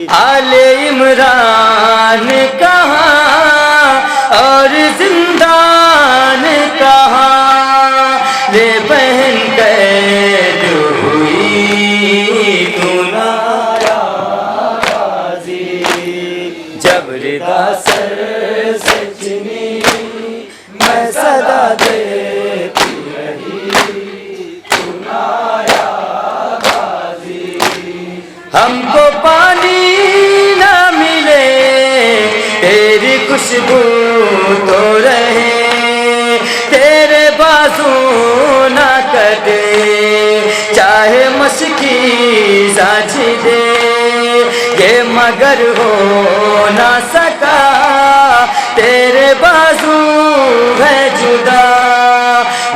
आले इमरान कहाँ और जिंदान कहाँ, ले बहन कैद हुई तू ना आया गाजी। जब रिदा सर से चिनी मैं सदा देती रही तू ना आया गाजी। हमको पानी ना मिले तेरी खुशबू तो रहे, तेरे बाजू ना कटे चाहे मशकी साझी दे, ये मगर हो ना सका तेरे बाजू है जुदा।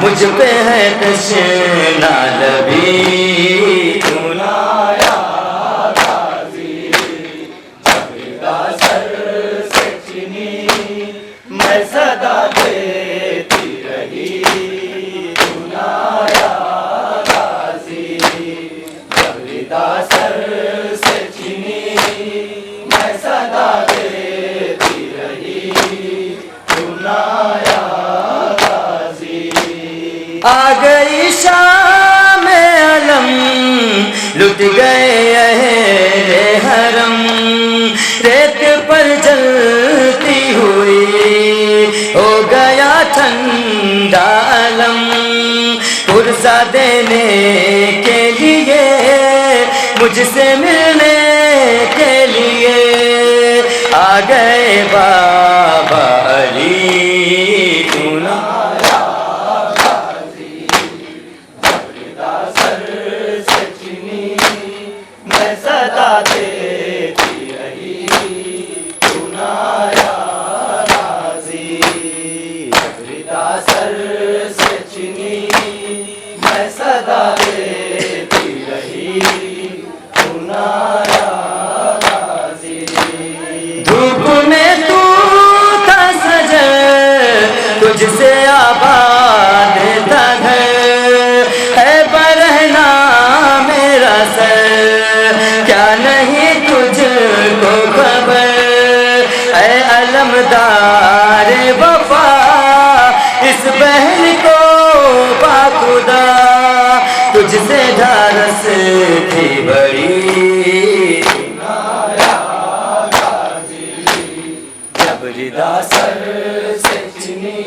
मुझ पे है तशना लबी तू ना आया गाजी। जब रिदा सर से चिनी मैं सदा देती रही तू ना आया गाजी। जब रिदा सर से चिनी मैं सदा देती रही तू ना आया गाजी। आ गई शाम अलम लुट गए अहले हरम, रेत पर जलती हुई हो गया ठंडा अलम। पुरसा देने के लिए मुझसे मिलने के लिए आ गए बाबा अली तू ना आया गाजी। जब रिदा सर से चिनी मैं सदा देती रही तू ना आया गाजी। जब रिदा सर से चिनी मैं सदा देती रही तू ना आया गाजी। धूप में तू था सजर तुझसे आबाद था घर, है बरहना मेरा सर क्या नहीं तुझको खबर, है अलमदार वफा इस बहन को बाखुदा। तुझसे ढारस थी बड़ी तू ना आया गाजी। जब रिदा सर से चिनी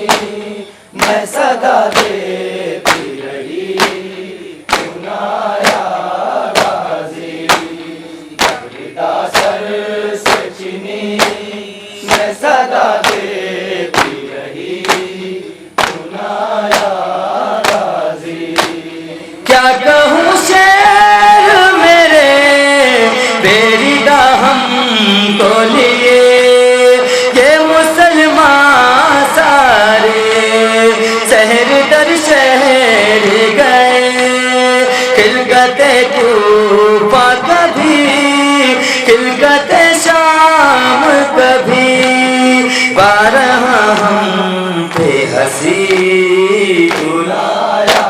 मैं सदा देती रही तू ना आया गाजी। जब रिदा सर से चिनी मैं सदा देती रही तू ना आया गाजी। क्या कहूँ शेर मेरे बेरिदा हमको लिए, ये मुसलमान सारे शहर दर शहर गए। खिलकते कूफा कभी खिलकते शाम कभी, बारह हम पे हंसी तू ना आया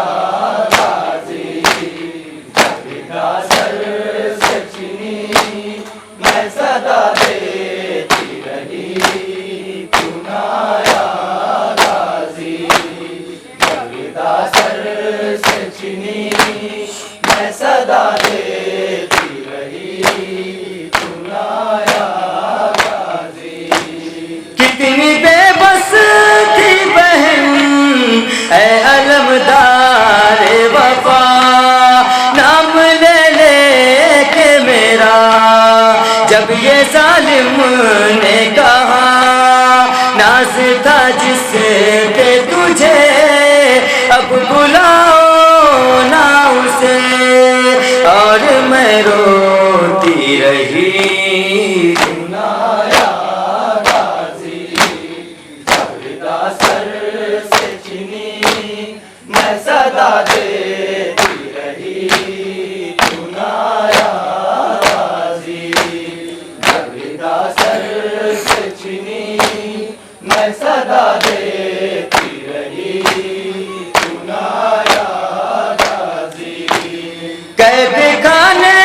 गाजी। जब रिदा सर से चिनी मैं सदा देती रही तू ना आया गाजी। जब रिदा सर से चिनी मैं सदा देती रही तू ना आया गाजी। कितनी बेबस थी बहन है अलमदार वफा, नाम ले ले के मेरा जब ये जालिम ने कहा। नाज था जिससे पे तुझे अब बुलाओ ना उसे, और मैं रोती रही तू ना आया गाजी। जब रिदा सर से चिनी मैं सदा देती रही तू ना आया गाजी। जब रिदा सर से चिनी मैं सदा देती रही तू ना आया गाजी। कैद खाने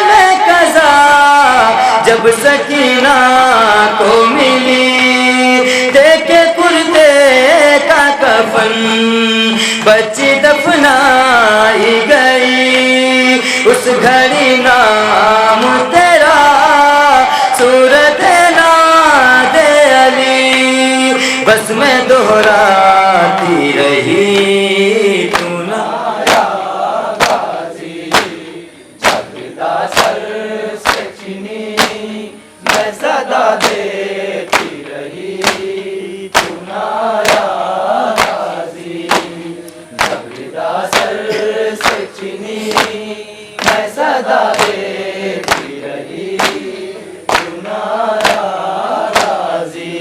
में कज़ा जब सकीना को मिली देखे कुर्ते का कफन, बच्ची दफनाई गई उस घड़ी नाम तेरा सूरत नाद अली, बस मैं दोहराती रही तू नाया गाजी, जगदा सर से चीनी मैं सदा देती रही तू नाया गाजी, जगदा सर से चीनी मैं सदा देती रही तू नाया गाजी।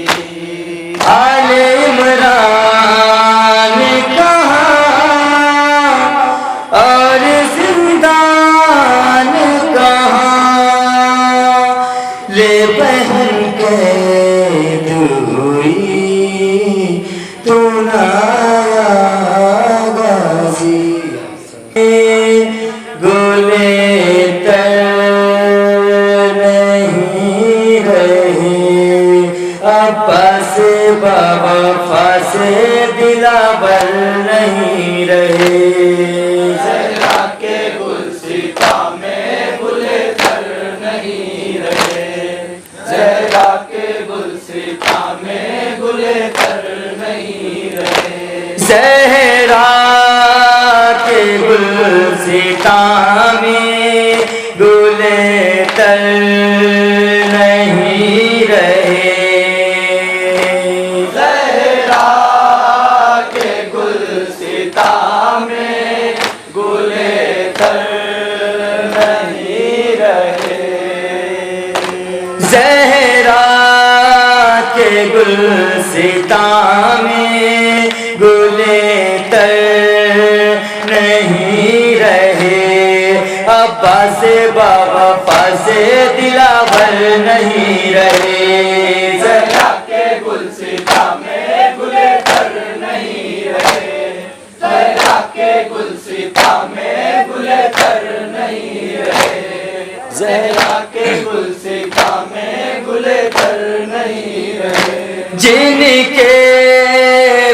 आले इमरान और जिंदान कहाँ, ले बहन कैद हुई तू नाया गाजी, गोले तर नहीं रहे अब्बा से बाबा फासे दिलावर नहीं रहे, ज़हरा के गुलसिता में गुले तर नहीं रहे, ज़हरा के गुलसिता में गुले तर नहीं रहे, ज़हरा के गुलसिता में गुले तर नहीं रहे, ज़हरा के गुलसिता में गुले तर नहीं रहे, ज़हरा के गुलसिता में गुले तर नहीं रहे, अब्बा से बाबा फासे दिलावर नहीं रहे, ज़हरा के गुलसिता में गुले तर नहीं रहे, ज़हरा के गुलसिता में गुले तर नहीं रहे, ज़हरा के गुलसिता में गुले तर नहीं रहे, जिनके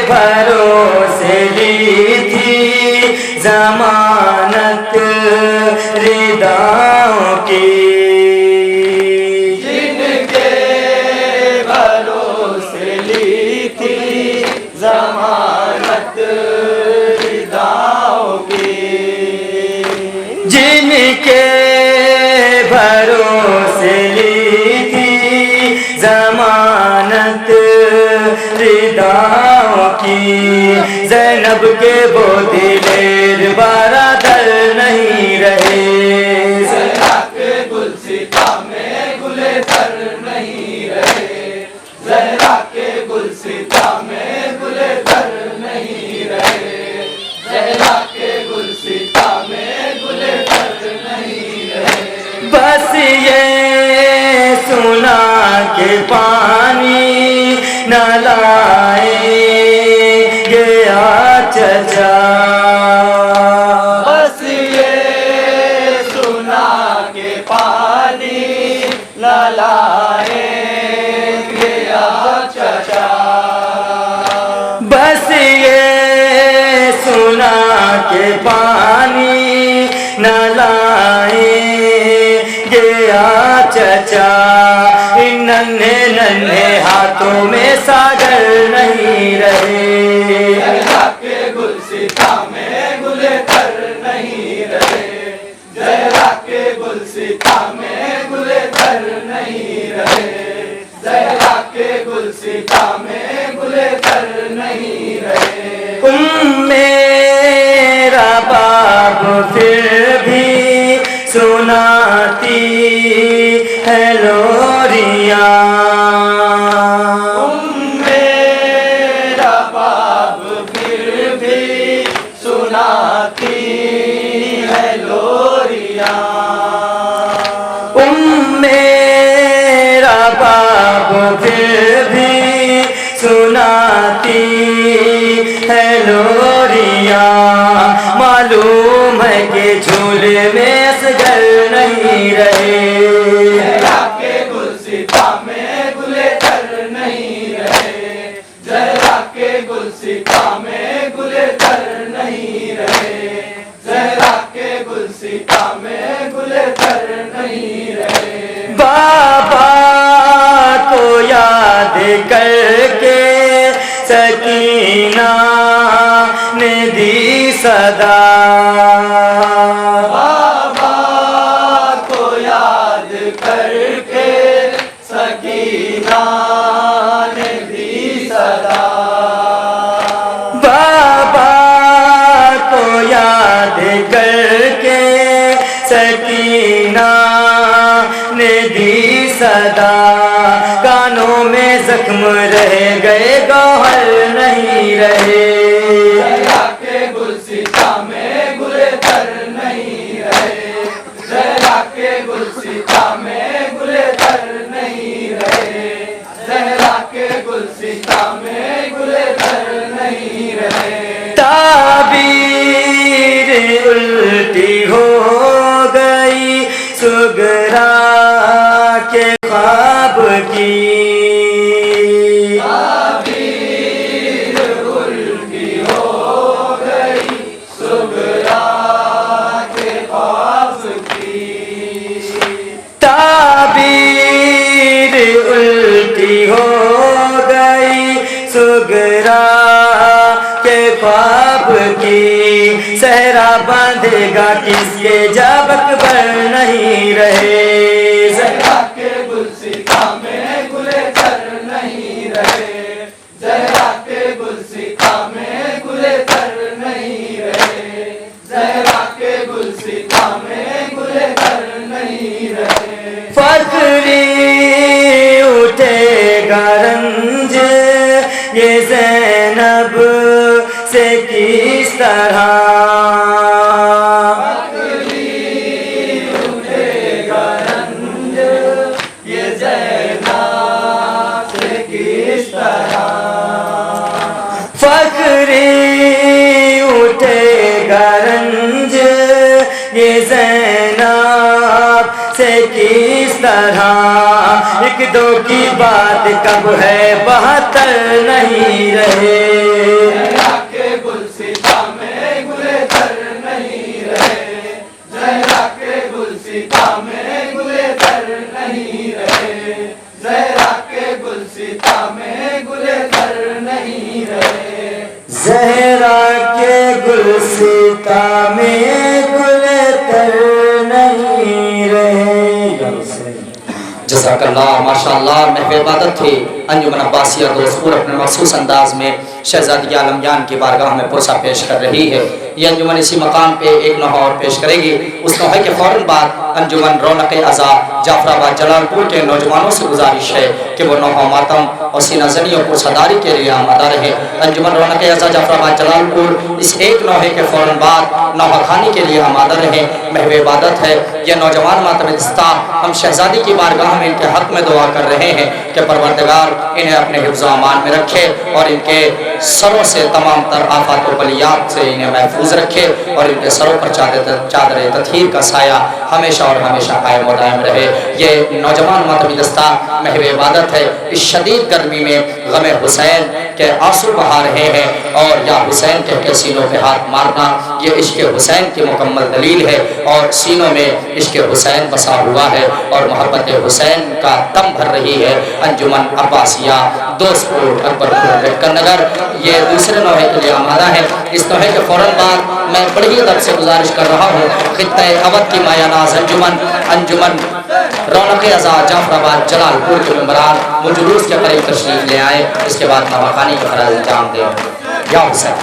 भरोसे ली थी जमानत रिदाओं की, जिनके भरोसे ली थी जमानत रिदाओं की, जिनके भरोसे ली थी जमानत रिदाओं की, ज़ैनब के वो दिलेर बारादर नहीं रहे, ज़हरा के गुलसिता में गुले तर नहीं रहे, ज़हरा के गुलसिता में गुले तर नहीं रहे, ज़हरा के गुलसिता में गुले तर नहीं रहे, बस ये सुना के पानी न लाए गया चचा, बस ये सुना के पानी न लाए गया चचा, बस ये सुना के पानी न लाए गया चचा, इन नन्हे नन्हे हाथों में सागर नहीं रहे, ज़हरा के गुलसिता में गुले तर नहीं रहे, ज़हरा के गुलसिता में गुले तर नहीं रहे, ज़हरा के गुलसिता में गुले तर नहीं रहे, मेरा बाप फिर भी सुनाती है लोरियां, मेरा बाप फिर भी सुनाती है लोरियां, मेरा बाप फिर भी सुनाती है लोरियां, मालूम है कि झूले में असगर नहीं रहे, ज़हरा के बाबा को याद करके सकीना ने दी सदा। बाबा को याद करके सकीना ने दी सदा। बाबा को याद करके सकीना ने दी सदा। कानों में जख्म रह गए गौहर नहीं रहे। जया के गुलसिता में गुले तर नहीं रहे। जया के गुलसिता में गुले तर नहीं रहे। जहरा के गुलसिता में गुले तर नहीं रहे। ताबीर उल्टी हो गई सुगरा के ख्वाब की। ताबीर उल्टी हो गई सुगरा के ख्वाब की। ताबीर उल्टी हो गई सुगरा के ख्वाब की। सहरा बांधेगा किसके जब अकबर नहीं रहे। जहरा के गुलसिता में गुले तर नहीं रहे। जहरा के गुलसिता में गुले तर नहीं रहे। जहरा के गुलसिता में गुले तर नहीं रहे। फखरी उठेगा रंज ये ज़ैनब से किस तरह। उठेगा रंज ये ज़ैनब से किस तरह। फखरी उठेगा रंज ये ज़ैनब से किस तरह। एक दो की बात कब है 72 नहीं रहे। जहरा के गुलसिता में गुले तर नहीं रहे। जहरा के गुलसिता में गुले तर नहीं रहे। जहरा के गुलसिता में गुले तर नहीं रहे। ज़हरा के गुलसिता में गुल तर नहीं रहे। जज़ाकल्लाह माशाअल्लाह। महफ़िल इबादत थी अंजुमन अब्बासिया दोस्तपुर अपने मखसूस अंदाज में शहज़ादी आलम जान की बारगाह में पुरसा पेश कर रही है। ये अंजुमन इसी मकाम पे एक नोहा और पेश करेगी। उस नोहे के फ़ौरन बाद अंजुमन रौनक अज़ा जाफराबाद जलालपुर के नौजवानों से गुजारिश है कि वो नोहा मातम और सीना ज़नी और पुरसादारी के लिए आमादा रहे। अंजुमन रौनक अज़ा जाफराबाद जलालपुर इस एक नोहे के फ़ौरन बाद नोहा खानी के लिए आमादा रहे। महफ़िल इबादत है ये नौजवान मातम इस्ता हम शहज़ादी की बारगाह में इनके हक़ में दुआ कर रहे हैं कि परवरदिगार इन्हें अपने हिफ्ज़ व अमान में रखे और इनके सरों से तमाम तर आफात व बलियात से इन्हें महफूज रखे और इनके सरों पर चादर तथहीर का साया हमेशा और हमेशा कायम व दायम रहे। ये नौजवान मातमी दस्ता महव इबादत है। इस शदीद गर्मी में गमे हुसैन के आंसू बहा रहे हैं और या हुसैन के सीनों पे हाथ मारना ये इश्क हुसैन की मुकम्मल दलील है और सीनों में इश्क हुसैन बसा हुआ है और मोहब्बत हुसैन का दम भर रही है। अंजुमन अब्बासिया दोस्तपुर अकबरपुर बेटकर नगर ये दूसरे नोहे के लिए आमादा है। इस नोहे के फ़ौरन बाद मैं बड़ी अदब से गुजारिश कर रहा हूँ खित्ते अवध की मायानाज अंजुमन रौनक अज़ा जाफराबाद जलालपुर के मेंबरान मुजुलूस के करीब तशरीफ ले आए। इसके बाद नवाखानी का फराज अंजाम दें। या हुसैन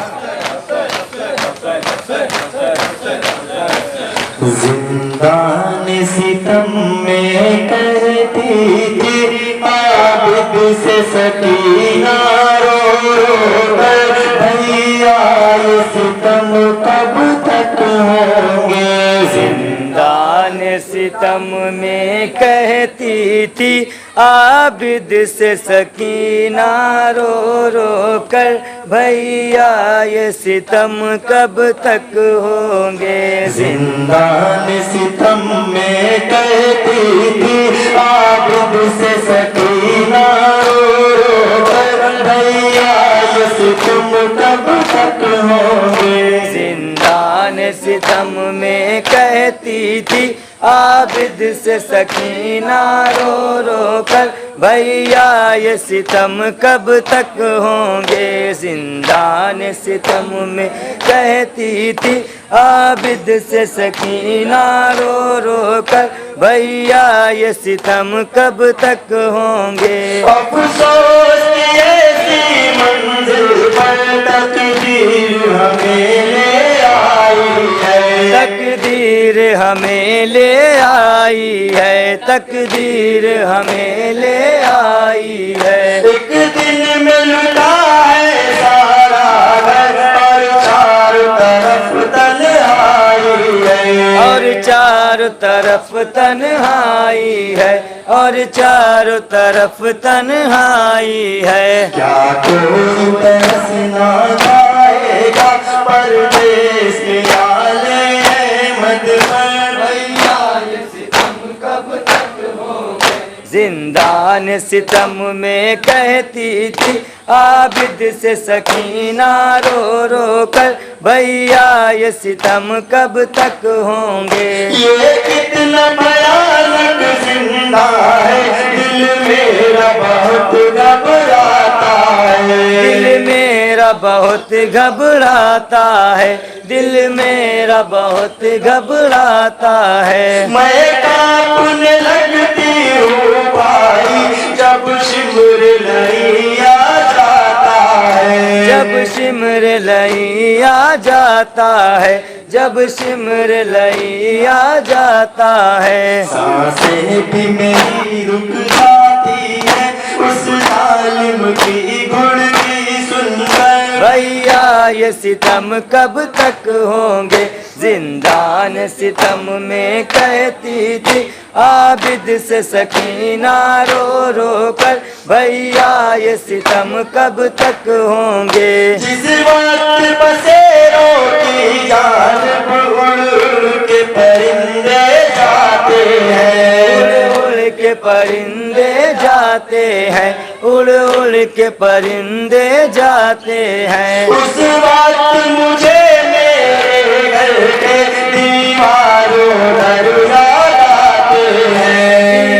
जिंदान सितम में कहती थी आबिद से सकीना रो रो कर भैया ये सितम कब तक होंगे। जिंदान सितम में कहती थी आबिद से सकीना रो रो कर भैया ये सितम कब तक होंगे। जिंदान सितम में कहती थी आबिद से सकीना रो रो कर भैया ये सितम कब तक होंगे। जिंदान सितम में कह कहती थी आबिद से सकीना रो रो कर, भैया ये सितम कब तक होंगे। जिंदान सितम में कहती थी आबिद से सकीना रो रो कर, भैया ये सितम कब तक होंगे। अफसोस की ऐसी मंजिल पर तकदीर हमें ले आई है, तकदीर हमें ले आई है, तकदीर हमें ले आई है। एक दिन में लुटा है सारा घर और चारों तरफ तन्हाई है, और चारों तरफ तन्हाई है, और चारों तरफ तन्हाई है। क्या कोई तरस ना जाएगा परदेस के आले अहमद पर, भैया ये सितम कब तक होंगे। जिंदान सितम में कहती थी आबिद से सकीना रो रो कर, भैया ये सितम कब तक होंगे। ये कितना भयानक जिंदा है, दिल मेरा बहुत घबराता है, दिल मेरा बहुत घबराता है, दिल मेरा बहुत घबराता है। मैं कांपने लगती हूँ भाई जब शिमर लैया जाता है, जब शिमर लैया जाता है, जब शिमर लैया जाता है। सांसें भी मेरी रुक जाती है उस जालिम की घुड़की सुनकर, भैया ये सितम कब तक होंगे। जिंदान सितम में कहती थी आबिद से सकीना रो रो कर, भैया ये सितम कब तक होंगे। जिस वक्त बसेरों की जानिब उड़ के परिंदे जाते हैं, उड़ के परिंदे जाते हैं, उड़ उड़ के परिंदे जाते हैं। उस वक्त मुझे मेरे घर के दीवारों दर याद आते हैं,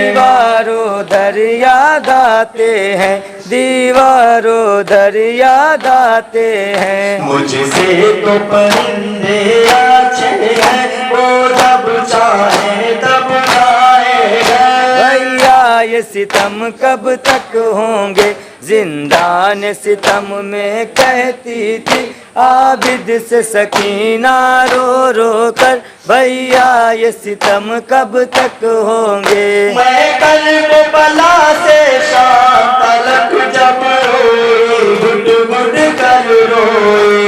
दीवारों दर याद आते हैं, दीवारों दर याद आते हैं। मुझसे तो परिंदे अच्छे हैं, वो जब चाहे तब आएगा, भैया ये सितम कब तक होंगे। जिंदान सितम में कहती थी आबिद से सकीना रो रो कर, भैया ये सितम कब तक होंगे। मैं कल को बला से शाम तलक जब रोई घुट घुट कर रोई,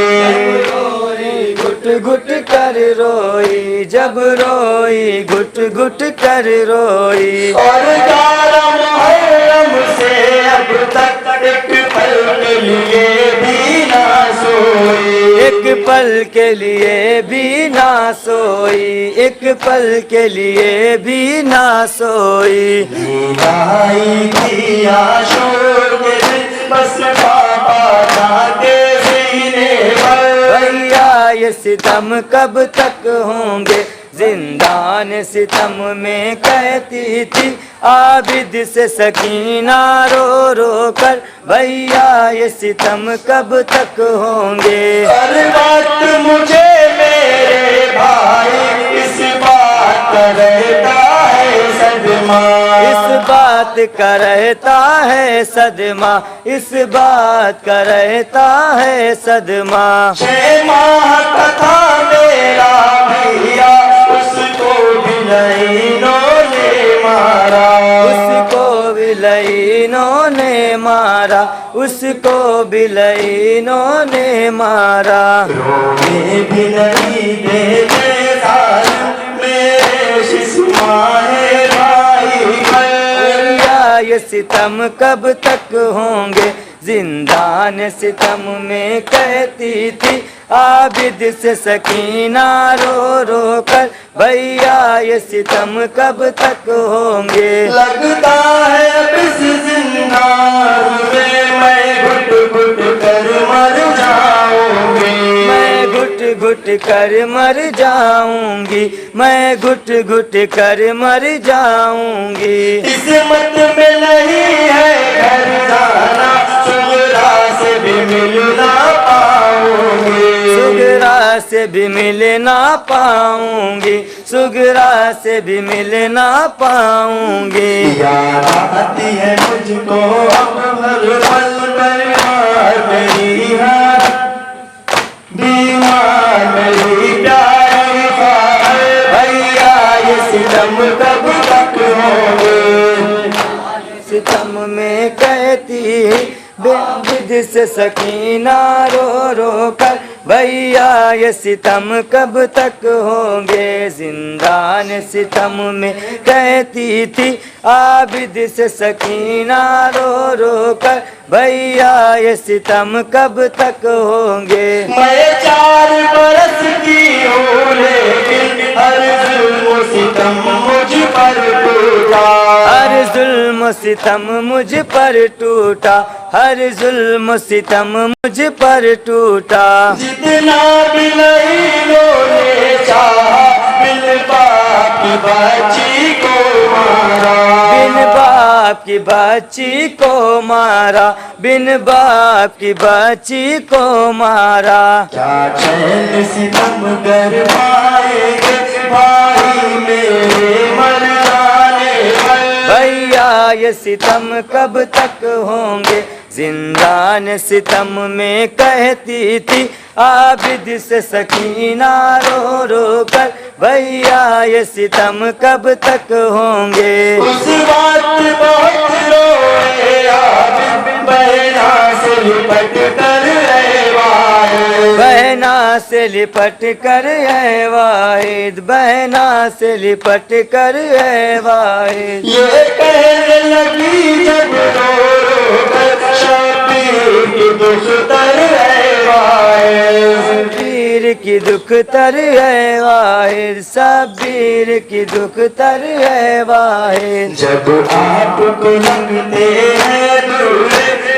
घुट घुट कर रोई, जब रोई घुट घुट कर रोई। और 11 मुहर्रम से अब तक एक पल के लिए भी ना सोई, एक पल के लिए भी ना सोई, एक पल के लिए भी ना सोई। नींद थी आशों के दिन बस पापा जाके सीने पर, भैया ये सितम कब तक होंगे। जिंदान सितम में कहती थी आबिद से सकीना रो रो कर, भैया ये सितम कब तक होंगे। हर वक्त मुझे मेरे भाई इस बात का रहता है सदमा, इस बात का रहता है सदमा, इस बात का रहता है सदमा। 6 माह का था मेरा भैया, उसको भी लाइनों ने मारा, उसको भी लाइनों ने मारा, उसको भी लाइनों ने मारा। रोने भी नहीं देते जालिम मेरे शिशुमाए भाई पर, ये सितम कब तक होंगे। जिंदान सितम में कहती थी आबिद से सकीना रो रो कर, भैया ये सितम कब तक होंगे। लगता है अब इस जिंदान में मैं घुट घुट कर मर जाऊंगी, मैं घुट घुट कर मर जाऊंगी, मैं घुट घुट कर मर जाऊंगी। किस्मत में नहीं है घर जाना, सुगरा से भी मिल ना पाऊंगी, सुगरा से भी मिल ना पाऊंगी, सुगरा से भी मिल ना पाऊंगी। याद आती है मुझको अब हर पल, बीमार मेरी है, बीमार मेरी प्यारी है। भैया ये सितम कब तक होंगे, सितम में कहती बेविद से सकीना रो रो कर, भैया ये सितम कब तक होंगे। जिंदान सितम में कहती थी आबिद से सकीना रो रो कर, भैया ये सितम कब तक होंगे। मैं 4 बरस की हूँ लेकिन हर जुल्म सितम मुझ पर टूटा, हर जुल्म सितम मुझ पर टूटा, हर जुल्म सितम मुझ पर टूटा। जितना भी लड़ाइयों ने चाहा, बिन बाप की बच्ची को मारा, बिन बाप की बच्ची को मारा, बिन बाप की बच्ची को मारा। क्या चैन सितम कर पाएंगे भाई मेरे मर जाने पर। भैया ये सितम कब तक होंगे। जिंदान सितम में कहती थी आबिद से सकीना रो रो कर, भैया ये सितम कब तक होंगे। उस वक्त बहुत रोए आबिद, बहना से लिपट कर ऐ वाहिद, बहना से लिपट कर ऐ वाहिद, बहना से लिपट कर ऐ वाहिद। ये कहने लगी जब रो रो कर, शबीर की दुख तर ऐ वाहिद, शबीर की दुख तर है वाहिद, शबीर की दुख तर है वाहिद। जब आपको लगते हैं दूर,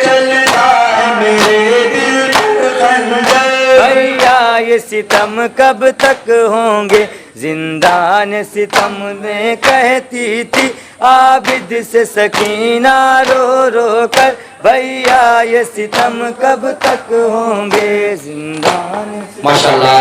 चलता है मेरे दिल पर खंजर। भैया ये सितम कब तक होंगे। जिंदान सितम में कहती थी आबिद से सकीना रो रो कर, भैया ये सितम कब तक होंगे। जिंदान माशाल्लाह।